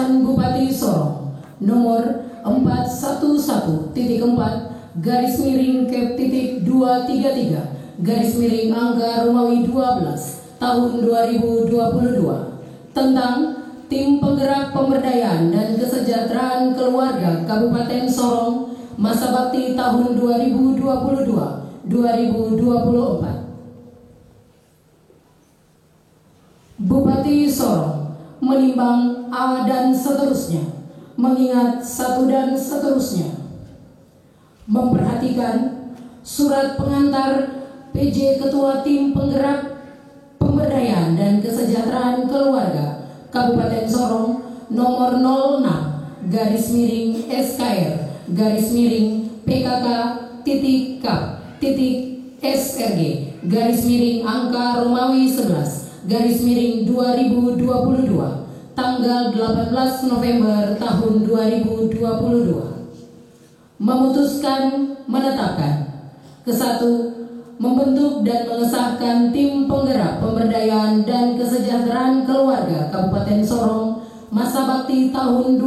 Keputusan Bupati Sorong nomor 411-Kep.233-12 tahun 2022 tentang Tim Penggerak Pemberdayaan dan Kesejahteraan Keluarga Kabupaten Sorong masa bakti tahun 2022-2024. Bupati Sorong menimbang A dan seterusnya, mengingat satu dan seterusnya, memperhatikan surat pengantar PJ Ketua Tim Penggerak Pemberdayaan dan Kesejahteraan Keluarga Kabupaten Sorong nomor 06-PKK-Kap-SRG-angka Romawi 11-2022 tanggal 18 November tahun 2022 memutuskan menetapkan ke-1 membentuk dan mengesahkan Tim Penggerak Pemberdayaan dan Kesejahteraan Keluarga Kabupaten Sorong masa bakti tahun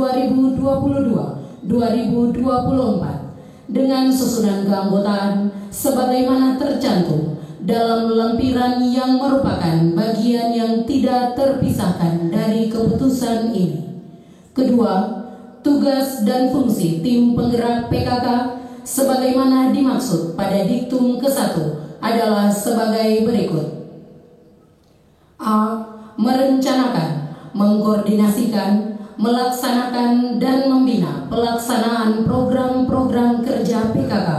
2022-2024 dengan susunan keanggotaan sebagaimana tercantum dalam lampiran yang merupakan bagian yang tidak terpisahkan dari keputusan ini. Kedua, tugas dan fungsi Tim Penggerak PKK sebagaimana dimaksud pada diktum ke-1 adalah sebagai berikut. A. Merencanakan, mengkoordinasikan, melaksanakan dan membina pelaksanaan program-program kerja PKK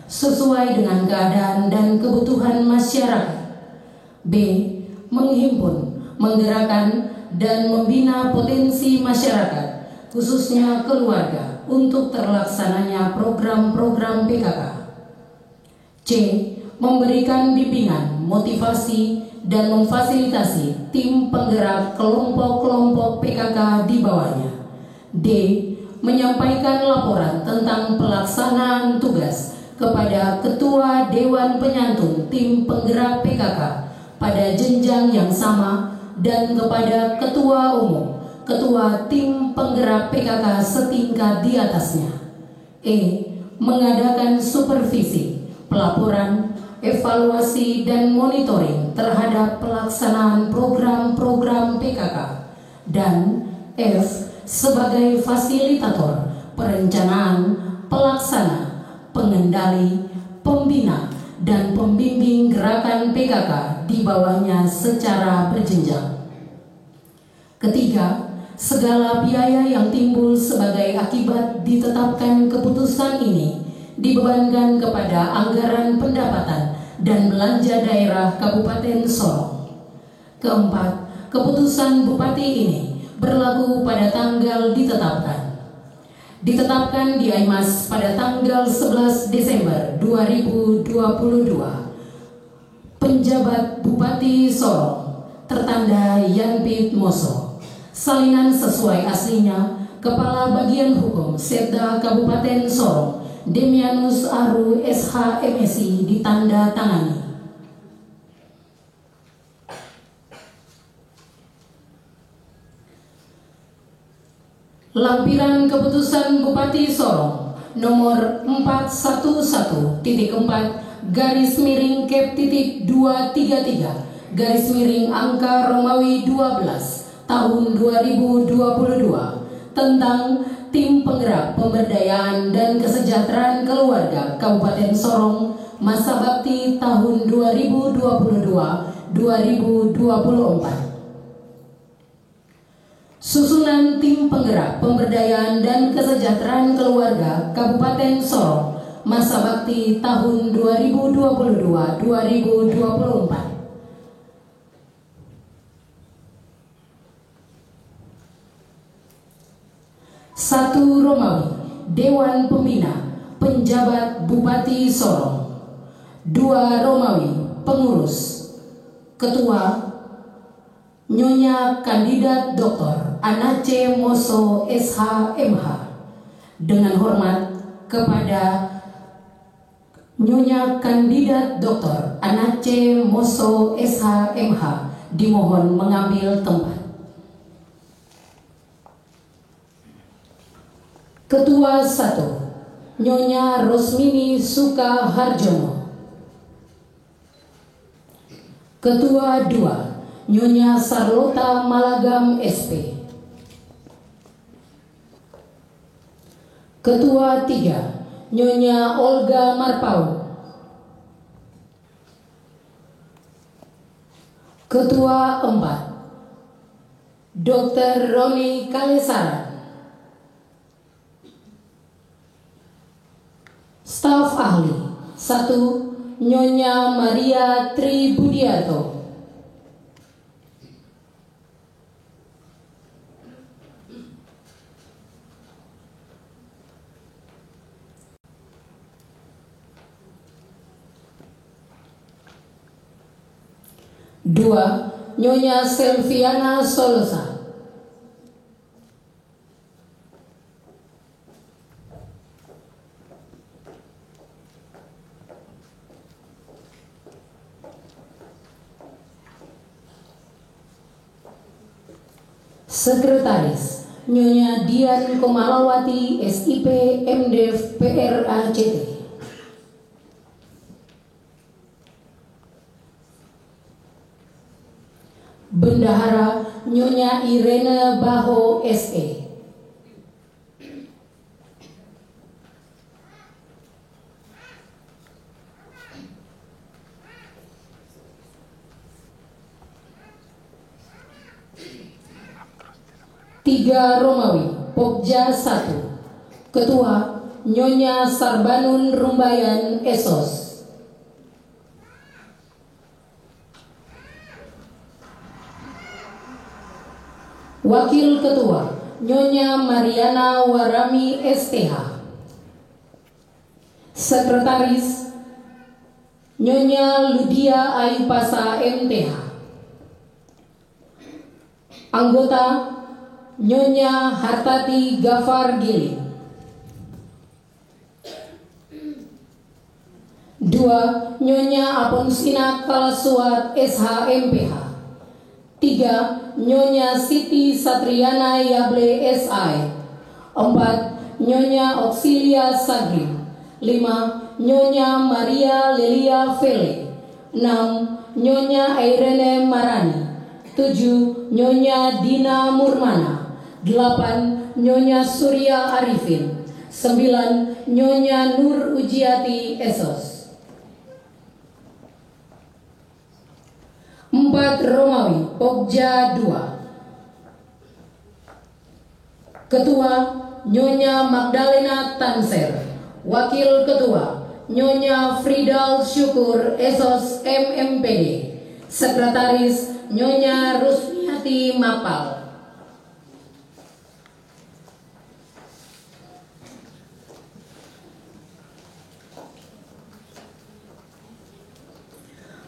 sesuai dengan keadaan dan kebutuhan masyarakat. B. Menghimpun, menggerakkan dan membina potensi masyarakat khususnya keluarga untuk terlaksananya program-program PKK. C. Memberikan bimbingan, motivasi, dan memfasilitasi tim penggerak kelompok-kelompok PKK di bawahnya. D. Menyampaikan laporan tentang pelaksanaan tugas kepada Ketua Dewan Penyantun Tim Penggerak PKK pada jenjang yang sama dan kepada Ketua Umum Ketua Tim Penggerak PKK setingkat di atasnya. E. Mengadakan supervisi, pelaporan, evaluasi dan monitoring terhadap pelaksanaan program-program PKK. Dan F. Sebagai fasilitator, perencanaan, pelaksana, pengendali, pembina, dan pembimbing gerakan PKK di bawahnya secara berjenjang. Ketiga, segala biaya yang timbul sebagai akibat ditetapkan keputusan ini dibebankan kepada anggaran pendapatan dan belanja daerah Kabupaten Sorong. Keempat, keputusan Bupati ini berlaku pada tanggal ditetapkan. Ditetapkan di Aimas pada tanggal 11 Desember 2022. Penjabat Bupati Sorong tertanda Yanpit Moso. Salinan sesuai aslinya, Kepala Bagian Hukum Setda Kabupaten Sorong, Demianus Aru SH MSI ditanda tangani. Lampiran Keputusan Bupati Sorong nomor 411-Kep.233-angka Romawi 12 tahun 2022 tentang Tim Penggerak Pemberdayaan dan Kesejahteraan Keluarga Kabupaten Sorong masa bakti tahun 2022-2024. Susunan Tim Penggerak Pemberdayaan dan Kesejahteraan Keluarga Kabupaten Sorong masa bakti tahun 2022-2024. 1. Romawi, Dewan Pembina, Penjabat Bupati Sorong. 2. Romawi, Pengurus. Ketua, Nyonya Kandidat Dr. Anace Moso SH.MH. Dengan hormat kepada Nyonya Kandidat Dr. Anace Moso SH.MH dimohon mengambil tempat. Ketua 1 Nyonya Rosmini Sukaharjono. Ketua 2 Nyonya Sarlota Malagam SP. Ketua 3 Nyonya Olga Marpau. Ketua 4 Dr. Roni Kalesaran. Staf ahli 1 Nyonya Maria Tribudiarto. Dua Nyonya Selviana Solosa. Sekretaris Nyonya Dian Komalawati SIP MDev PRACT. Bendahara Nyonya Irene Baho SE. Tiga Romawi Pokja 1 Ketua Nyonya Sarbanun Rumbayan Esos. Wakil Ketua Nyonya Mariana Warami STH. Sekretaris Nyonya Ludia Ayupasa MTH. Anggota Nyonya Hartati Gafar Giling. 2 Nyonya Aponsina Kalasuat SHMPH. 3 Nyonya Siti Satriana Yable SI. 4 Nyonya Auxilia Sagrim. 5 Nyonya Maria Lelia Fele. 6 Nyonya Irene Marani. 7 Nyonya Dina Murmana. 8 Nyonya Surya Arifin. 9 Nyonya Nur Ujiati Esos. 4 Romawi Pokja 2. Ketua Nyonya Magdalena Tanser. Wakil Ketua Nyonya Fridal Syukur Esos MMPD. Sekretaris Nyonya Rusmiati Mapal.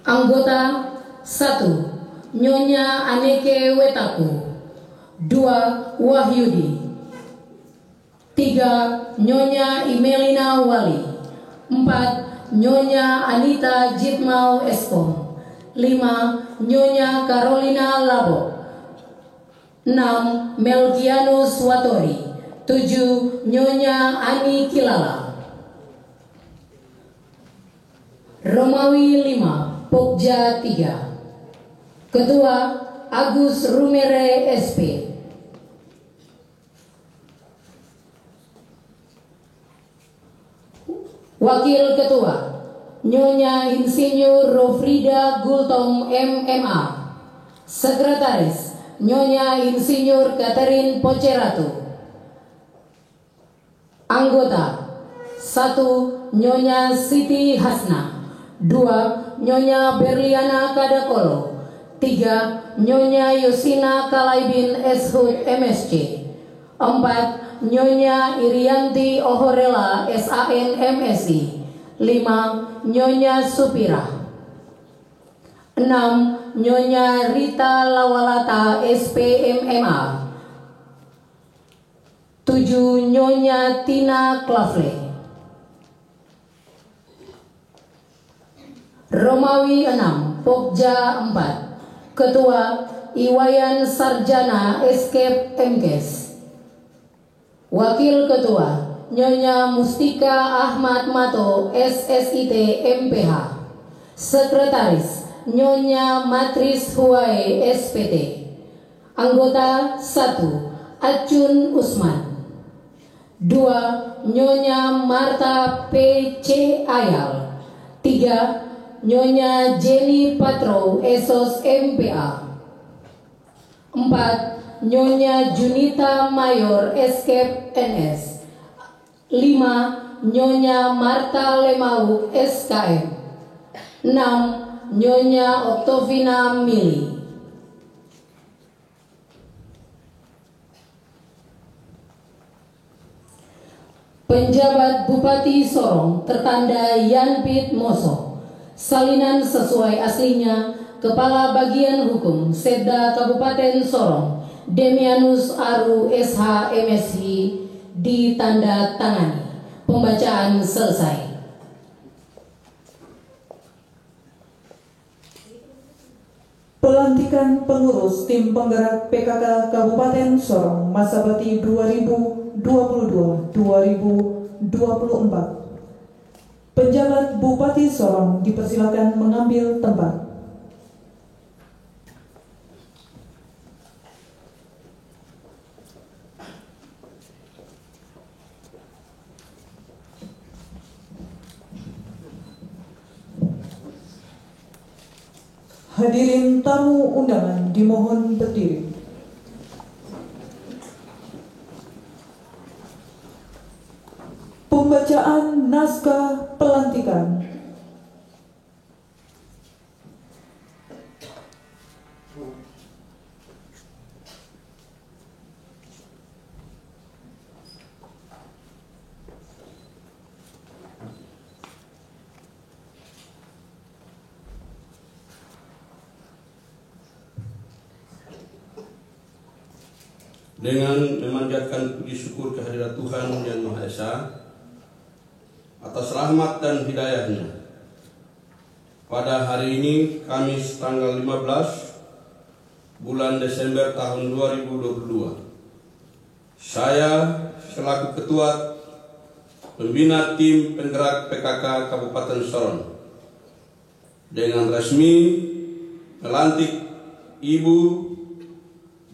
Anggota 1 Nyonya Aneke Wetaku. 2 Wahyudi. 3 Nyonya Imelina Wali. 4 Nyonya Anita Jitmau Eskom. 5 Nyonya Carolina Labo. 6 Melkianus Watori. 7 Nyonya Ani Kilala. Romawi 5 Pokja 3. Ketua Agus Rumere SP. Wakil Ketua Nyonya Insinyur Rofrida Gultom MMA. Sekretaris Nyonya Insinyur Catherine Poceratu. Anggota 1 Nyonya Siti Hasna. 2 Nyonya Berliana Kadakolo. 3 Nyonya Yosina Kalaibin Eshud MSC. 4 Nyonya Irianti Ohorela SAN MSI. 5 Nyonya Supira. 6 Nyonya Rita Lawalata SPMMA. 7 Nyonya Tina Klafle. Romawi 6 Pokja 4. Ketua Iwayan Sarjana Escape MKes. Wakil Ketua Nyonya Mustika Ahmad Mato, SSIT MPH. Sekretaris Nyonya Matris Huwae, SPT. Anggota 1 Acun Usman. 2 Nyonya Marta PC Ayal. 3 Nyonya Jenny Patro, Esos MPA. 4 Nyonya Junita Mayor, Escape NS. 5 Nyonya Marta Lemau, SKM. 6 Nyonya Oktovina Mili. Penjabat Bupati Sorong tertanda Yanpit Moso. Salinan sesuai aslinya Kepala Bagian Hukum Setda Kabupaten Sorong Demianus Aru SH MSI ditanda tangani. Pembacaan selesai. Pelantikan pengurus tim penggerak PKK Kabupaten Sorong masa bakti 2022-2024. Penjabat Bupati Sorong dipersilakan mengambil tempat. Hadirin tamu undangan dimohon berdiri. Pembacaan naskah pelantikan. Dengan memanjatkan puji syukur kehadirat Tuhan Yang Maha Esa atas rahmat dan hidayahnya, pada hari ini Kamis tanggal 15 bulan Desember tahun 2022, saya selaku Ketua Pembina Tim Penggerak PKK Kabupaten Sorong dengan resmi melantik Ibu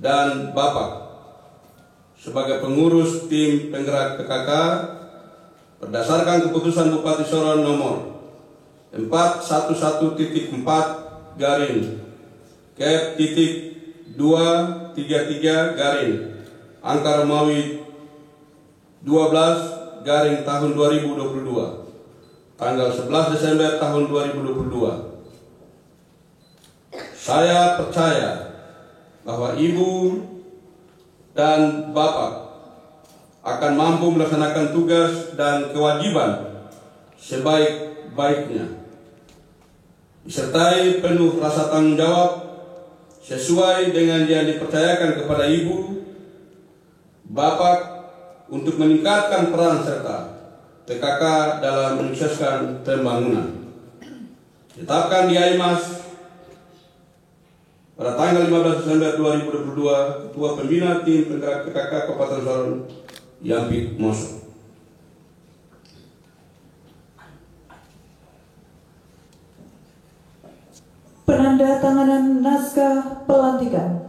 dan Bapak sebagai pengurus tim penggerak PKK berdasarkan keputusan Bupati Sorong nomor 411.4 garing Kep titik 233 garing angka Romawi 12 garing tahun 2022 tanggal 11 Desember tahun 2022. Saya percaya bahwa Ibu dan Bapak akan mampu melaksanakan tugas dan kewajiban sebaik-baiknya, disertai penuh rasa tanggung jawab sesuai dengan yang dipercayakan kepada Ibu, Bapak untuk meningkatkan peran serta PKK dalam menyukseskan pembangunan. Ditetapkan di AIMAS pada tanggal 15 Desember 2022, Ketua Pembina Tim Penggerak PKK Kabupaten Sorong Yanpit Moso. Penandatanganan naskah pelantikan.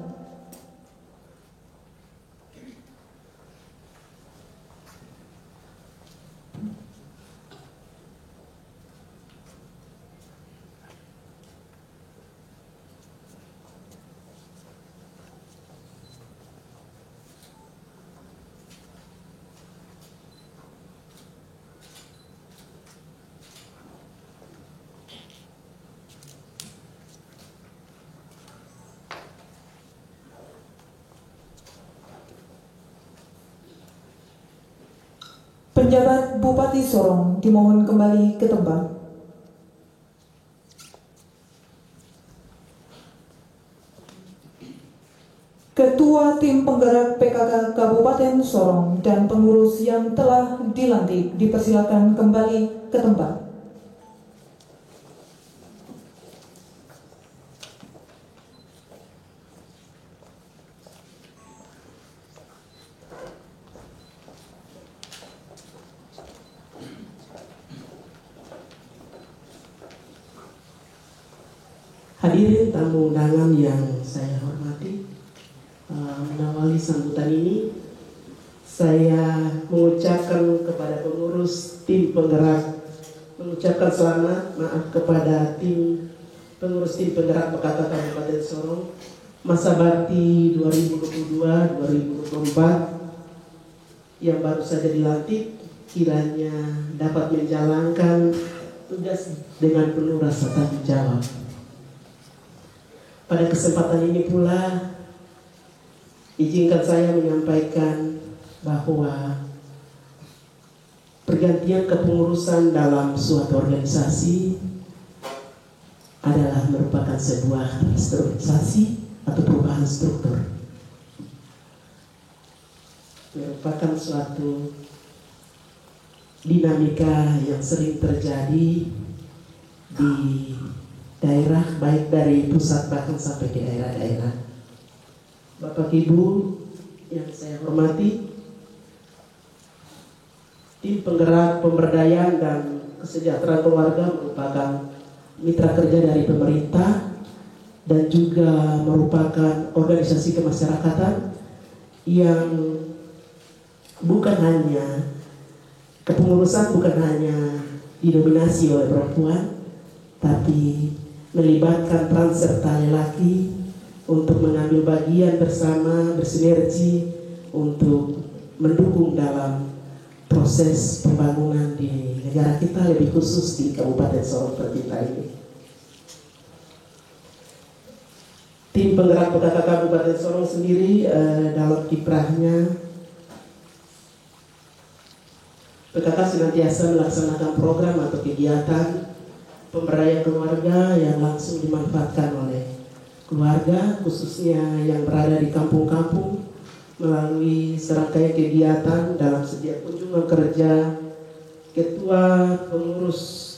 Penjabat Bupati Sorong dimohon kembali ke tempat. Ketua Tim Penggerak PKK Kabupaten Sorong dan pengurus yang telah dilantik dipersilakan kembali ke tempat. Hadirin tamu undangan yang saya hormati, mengawali sambutan ini saya mengucapkan kepada pengurus tim penggerak, mengucapkan selamat maaf kepada pengurus tim penggerak PKK Kabupaten Sorong masa bakti 2022-2024 yang baru saja dilantik, kiranya dapat menjalankan tugas dengan penuh rasa tanggung jawab. Pada kesempatan ini pula izinkan saya menyampaikan bahwa pergantian kepengurusan dalam suatu organisasi adalah merupakan sebuah restrukturisasi atau perubahan struktur, merupakan suatu dinamika yang sering terjadi di daerah, baik dari pusat bahkan sampai ke daerah-daerah. Bapak Ibu yang saya hormati, tim penggerak pemberdayaan dan kesejahteraan keluarga merupakan mitra kerja dari pemerintah dan juga merupakan organisasi kemasyarakatan yang bukan hanya kepengurusan, bukan hanya didominasi oleh perempuan, tapi melibatkan peran serta lelaki untuk mengambil bagian bersama, bersinergi untuk mendukung dalam proses pembangunan di negara kita, lebih khusus di Kabupaten Sorong tercinta ini. Tim penggerak PKK Kabupaten Sorong sendiri dalam kiprahnya, PKK senantiasa melaksanakan program atau kegiatan pemberdayaan keluarga yang langsung dimanfaatkan oleh keluarga, khususnya yang berada di kampung-kampung, melalui serangkaian kegiatan dalam setiap kunjungan kerja ketua pengurus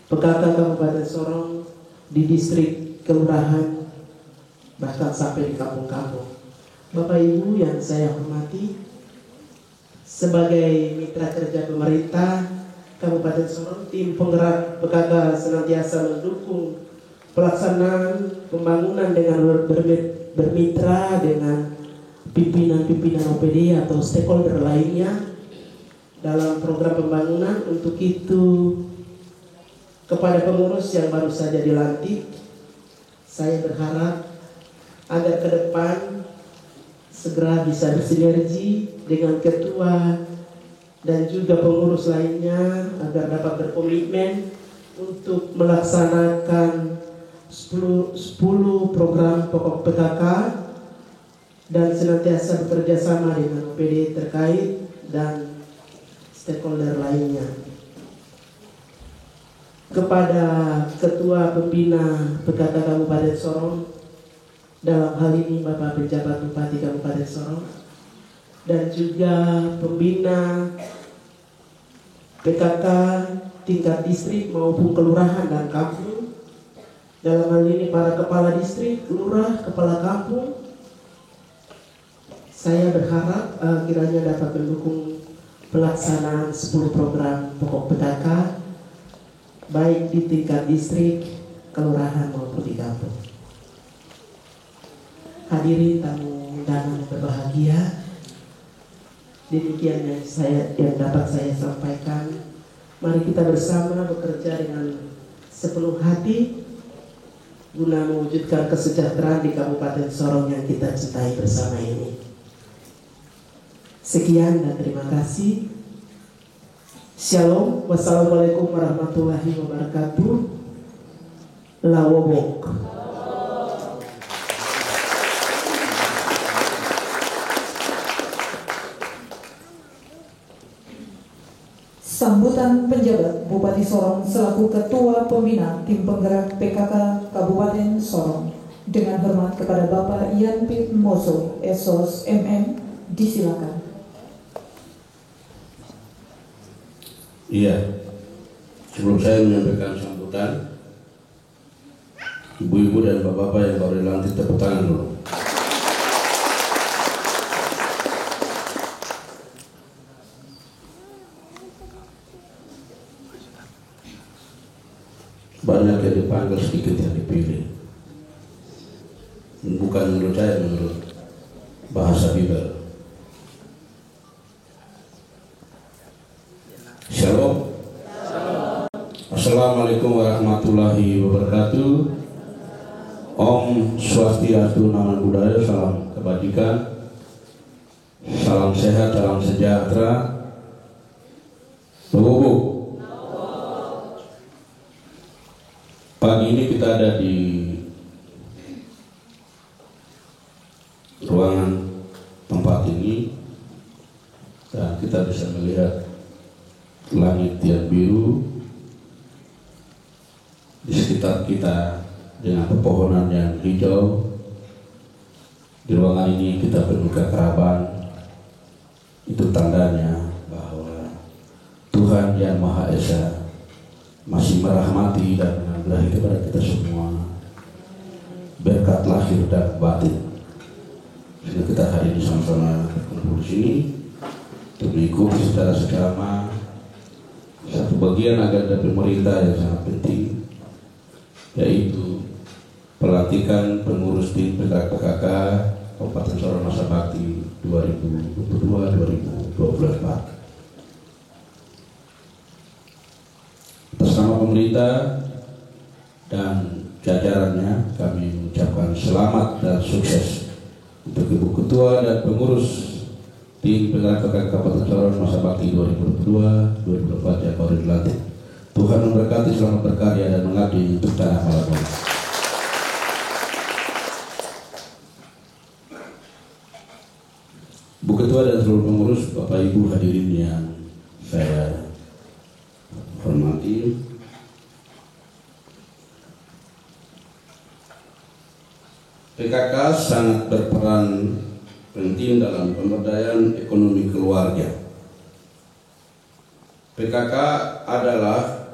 PKK Kabupaten Sorong di distrik, kelurahan, bahkan sampai di kampung-kampung. Bapak Ibu yang saya hormati, sebagai mitra kerja pemerintah Kabupaten Sorong, tim penggerak PKK senantiasa mendukung pelaksanaan pembangunan dengan bermitra dengan pimpinan-pimpinan OPD atau stakeholder lainnya dalam program pembangunan. Untuk itu, kepada pengurus yang baru saja dilantik, saya berharap agar ke depan segera bisa bersinergi dengan ketua dan juga pengurus lainnya agar dapat berkomitmen untuk melaksanakan 10 program pokok PKK dan senantiasa bekerja sama dengan OPD terkait dan stakeholder lainnya. Kepada Ketua Pembina PKK Kabupaten Sorong, dalam hal ini Bapak Pejabat Bupati Kabupaten Sorong, dan juga pembina PKK tingkat distrik maupun kelurahan dan kampung, dalam hal ini para kepala distrik, lurah, kepala kampung, saya berharap kiranya dapat mendukung pelaksanaan 10 program pokok PKK baik di tingkat distrik, kelurahan maupun di kampung. Hadirin tamu undangan yang berbahagia, demikian yang dapat saya sampaikan. Mari kita bersama bekerja dengan sepenuh hati guna mewujudkan kesejahteraan di Kabupaten Sorong yang kita cintai bersama ini. Sekian dan terima kasih. Shalom. Wassalamualaikum warahmatullahi wabarakatuh. Lawobok. Sambutan penjabat Bupati Sorong selaku Ketua Pembina Tim Penggerak PKK Kabupaten Sorong. Dengan hormat kepada Bapak Ian Pit Moso, SOS MM, disilakan. Iya, sebelum saya menyampaikan sambutan, ibu-ibu dan bapak-bapak yang baru dilantik, tepuk tangan dulu. Banyak yang dipanggil, sedikit yang dipilih. bukan menurut saya, menurut bahasa Bible. Shalom. Assalamualaikum warahmatullahi wabarakatuh. Om Swastiastu, Namo Buddhaya, salam kebajikan, salam sehat, salam sejahtera. Bobo. Pagi ini kita ada di ruangan tempat ini dan kita bisa melihat langit yang biru di sekitar kita dengan pepohonan yang hijau. Di ruangan ini kita penuh kekerabaan. Itu tandanya bahwa Tuhan yang Maha Esa masih merahmati dan menganugerahkan kepada kita semua berkat lahir dan batin. Sehingga kita hari ini sama-sama berkumpul di sini untuk mengikuti secara seksama satu bagian agenda pemerintah yang sangat penting, yaitu pelantikan pengurus tim penggerak PKK Kabupaten Sorong Masa Bakti 2022-2024. Atas nama pemerintah dan jajarannya kami mengucapkan selamat dan sukses untuk Ibu Ketua dan pengurus tim penggerak PKK Kabupaten Sorong Masa Bakti 2022-2024 yang baru dilantik. Tuhan memberkati, selamat berkarya dan mengabdi untuk tanah Malabar. Bu Ketua dan seluruh pengurus, Bapak Ibu hadirin yang saya hormati, PKK sangat berperan penting dalam pemberdayaan ekonomi keluarga. PKK adalah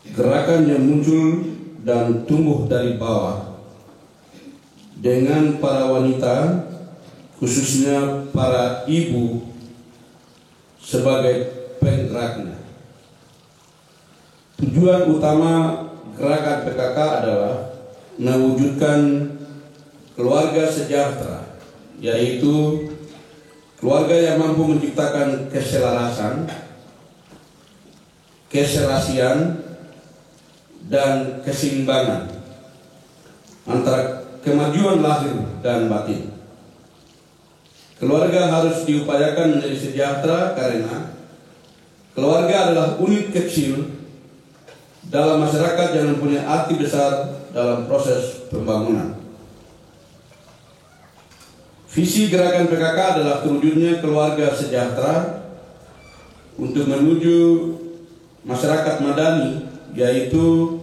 gerakan yang muncul dan tumbuh dari bawah dengan para wanita, khususnya para ibu sebagai penggeraknya. Tujuan utama gerakan PKK adalah mewujudkan keluarga sejahtera, yaitu keluarga yang mampu menciptakan keselarasan, keserasian, dan keseimbangan antara kemajuan lahir dan batin. Keluarga harus diupayakan menjadi sejahtera karena keluarga adalah unit kecil dalam masyarakat yang mempunyai arti besar dalam proses pembangunan. Visi gerakan PKK adalah terwujudnya keluarga sejahtera untuk menuju masyarakat madani, yaitu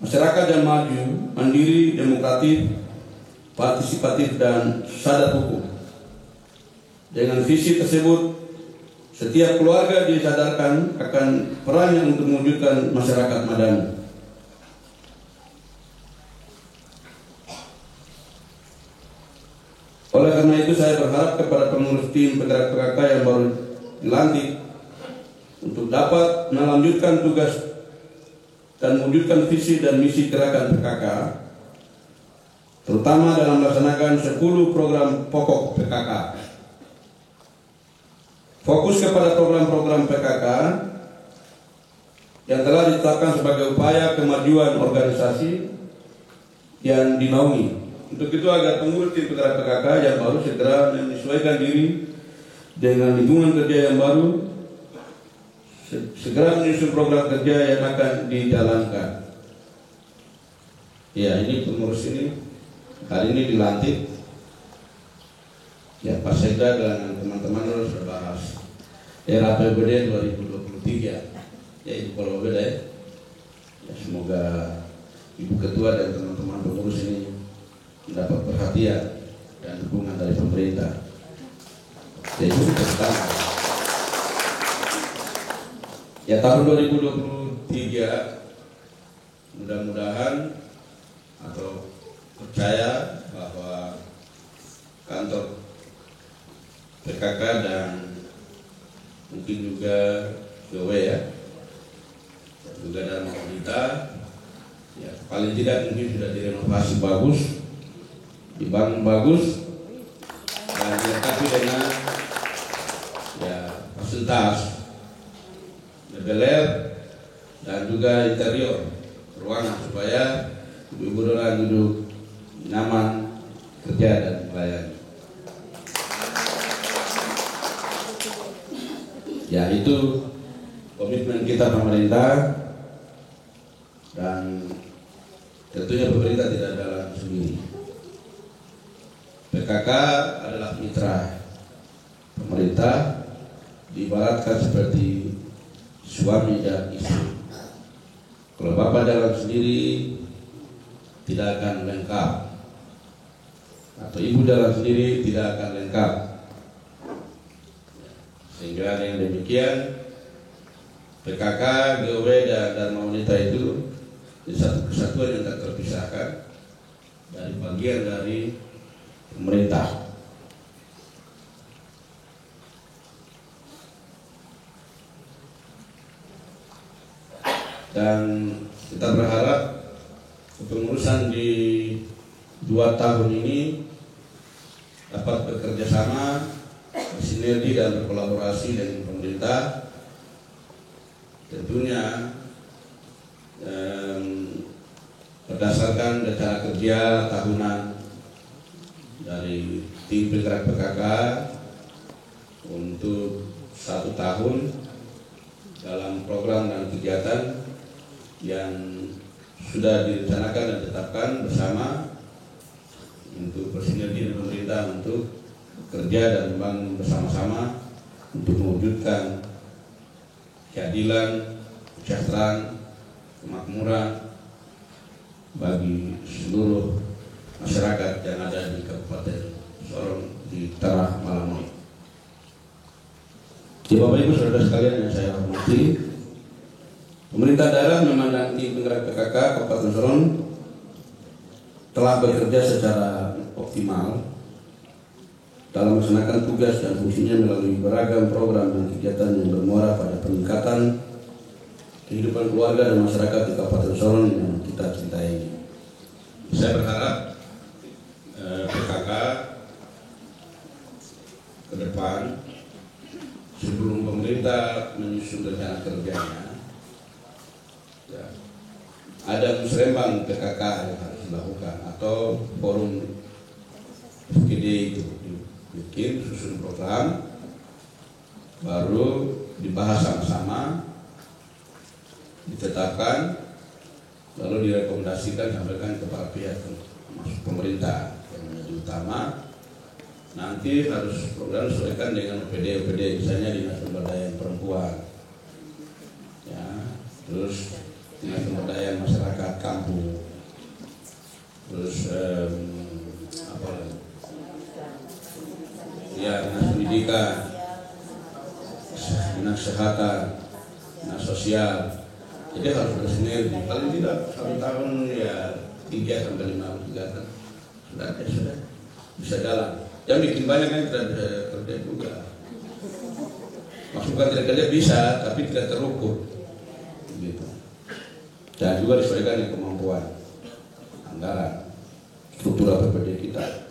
masyarakat yang maju, mandiri, demokratif, partisipatif, dan sadar hukum. Dengan visi tersebut, setiap keluarga disadarkan akan perannya untuk mewujudkan masyarakat madani. Oleh karena itu saya berharap kepada pengurus tim penggerak PKK yang baru dilantik untuk dapat melanjutkan tugas dan mewujudkan visi dan misi gerakan PKK, terutama dalam melaksanakan 10 program pokok PKK. Fokus kepada program-program PKK yang telah ditetapkan sebagai upaya kemajuan organisasi yang dinaungi. Untuk itu agar pengurus tim penggerak PKK yang baru segera menyesuaikan diri dengan lingkungan kerja yang baru, segera menyusun program kerja yang akan dijalankan. Ya, ini pengurus ini hari ini dilantik. Ya, Pak Sekda dengan teman-teman harus berbahas era PBD 2023, yaitu kalau beda ya. Semoga Ibu Ketua dan teman-teman pengurus ini mendapat perhatian dan dukungan dari pemerintah. Itu pertama. Ya, tahun 2023 mudah-mudahan atau percaya bahwa kantor PKK dan mungkin juga GW ya, juga dalam pemerintah ya paling tidak mungkin sudah direnovasi bagus, dibangun bagus, dan dilengkapi dengan ya fasilitas mebeler dan juga interior ruangan supaya ibu dolan duduk nyaman kerja dan melayani. Ya, itu komitmen kita pemerintah, dan tentunya pemerintah tidak jalan sendiri. PKK adalah mitra pemerintah, diibaratkan seperti suami dan istri. Kalau bapak jalan sendiri tidak akan lengkap, atau ibu jalan sendiri tidak akan lengkap. Sehingga dengan demikian PKK, GOW dan Dharma Wanita itu satu kesatuan yang tak terpisahkan dari bagian dari pemerintah. Dan kita berharap kepengurusan di 2 tahun ini dapat bekerja sama, bersinergi dan berkolaborasi dengan pemerintah, tentunya berdasarkan rencana kerja tahunan dari tim penggerak PKK untuk 1 tahun dalam program dan kegiatan yang sudah direncanakan dan ditetapkan bersama untuk bersinergi dengan pemerintah untuk bekerja dan membangun bersama-sama untuk mewujudkan keadilan, kesejahteraan, kemakmuran bagi seluruh masyarakat yang ada di Kabupaten Sorong di Tanah Malamoni. Bapak Ibu Saudara sekalian yang saya hormati, pemerintah daerah memandang tim penggerak PKK Kabupaten Sorong telah bekerja secara optimal dalam melaksanakan tugas dan fungsinya melalui beragam program dan kegiatan yang bermuara pada peningkatan kehidupan keluarga dan masyarakat di Kabupaten Sorong yang kita cintai. Saya berharap PKK ke depan sebelum pemerintah menyusun rencana kerjanya, ya, ada musrembang PKK yang harus dilakukan atau forum FGD itu bikin susun program, baru dibahas sama-sama, ditetapkan, lalu direkomendasikan sampaikan kepada pihak termasuk pemerintah yang menjadi utama. Nanti harus program disesuaikan dengan OPD, misalnya Dinas Pemberdayaan Perempuan, ya, terus Dinas Pemberdayaan Masyarakat Kampung, terus apa lagi? Ya, Dinas Pendidikan, Dinas Kesehatan, Dinas Sosial. Jadi harus bersinergi. Paling tidak 1 tahun ya 3 sampai 5 kegiatan sudah bisa jalan. Yang bikin banyak kan tidak kerja juga. Maksudnya tidak kerja bisa, tapi tidak terukur, gitu. Dan juga disesuaikan dengan kemampuan anggaran, struktur APBD kita.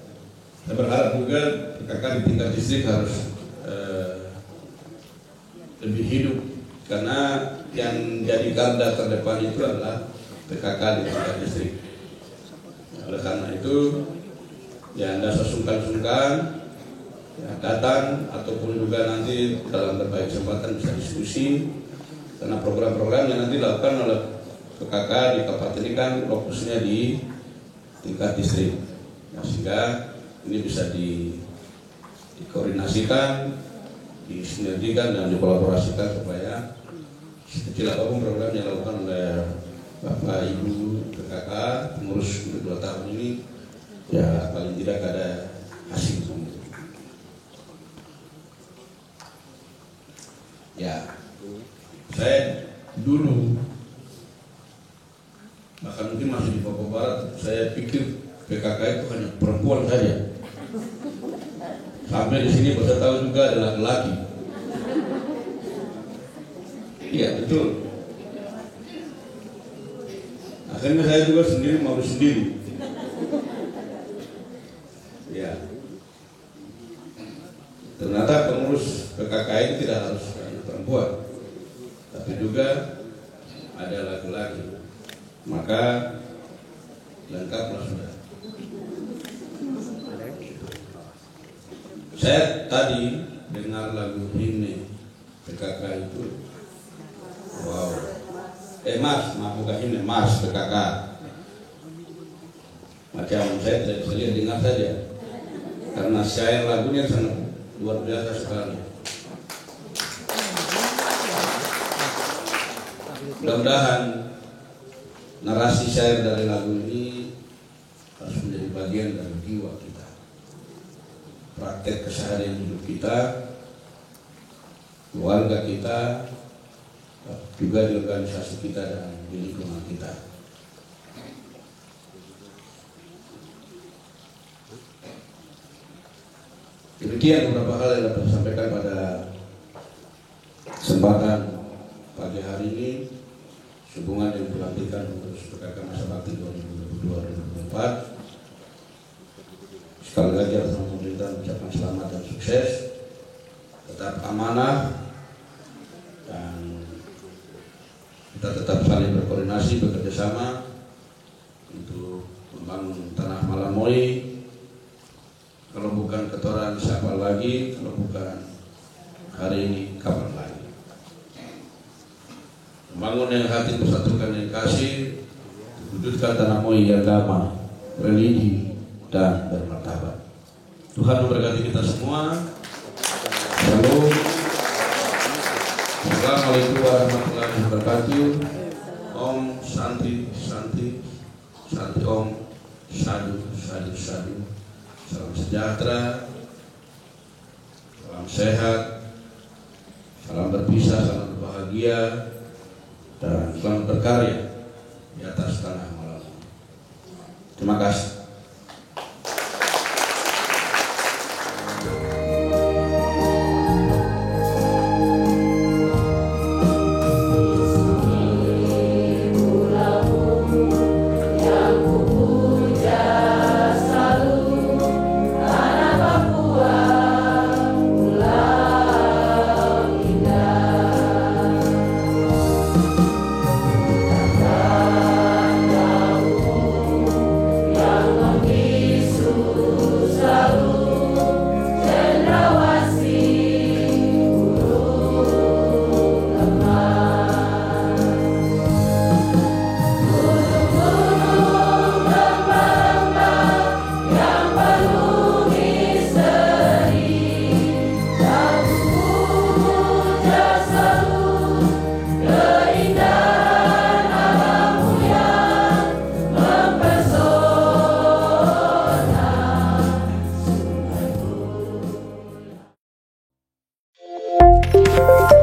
Saya berharap juga PKK di tingkat distrik harus lebih hidup, karena yang jadi garda terdepan itu adalah PKK di tingkat distrik. Oleh karena itu, ya Anda sungkan-sungkan ya, datang ataupun juga nanti dalam berbagai kesempatan bisa diskusi, karena program-program yang nanti dilakukan oleh PKK di kabupaten ini kan fokusnya di tingkat distrik, ya, sehingga ini bisa dikoordinasikan, disinergikan dan dikolaborasikan supaya sekecil apapun program yang dilakukan oleh Bapak Ibu PKK pengurus untuk 2 tahun ini, ya paling tidak ada hasil. Ya, saya dulu bahkan mungkin masih di Papua Barat, saya pikir PKK itu hanya perempuan saja. Sampai di sini baru tahu juga ada laki-laki. Iya betul. Akhirnya saya juga sendiri malu sendiri. Ya. Ternyata pengurus PKK ini tidak harus perempuan, tapi juga ada laki-laki. Maka lengkaplah sudah. Saya tadi dengar lagu himne PKK itu, wow. Bukan himne, Mars PKK. Macam saya tidak bisa lihat, dengar saja. Karena syair lagunya sangat luar biasa sekali. Mudah-mudahan narasi syair dari lagu ini harus menjadi bagian dari jiwa kita, praktek keseharian hidup kita, keluarga kita, juga di organisasi kita dan di lingkungan kita. Demikian beberapa hal yang dapat saya sampaikan pada kesempatan pagi hari ini sehubungan dengan pelantikan pengurus PKK masa bakti 2022-2024. Sekali lagi atas nama pemerintah mengucapkan selamat dan sukses, tetap amanah, dan kita tetap saling berkoordinasi, bekerja sama untuk membangun tanah Malamoy. Kalau bukan ketoran siapa lagi, kalau bukan hari ini kapan lagi. Membangun yang hati persatukan yang kasih, wujudkan tanah Moy yang damai, religi dan bermartabat. Tuhan memberkati kita semua. Shalom. Assalamualaikum warahmatullahi wabarakatuh. Om Santi Santi Santi Om Sadu Sadu Sadu. Salam sejahtera, salam sehat, salam berpisah, salam berbahagia, dan selamat berkarya di atas tanah Malawi. Terima kasih. you.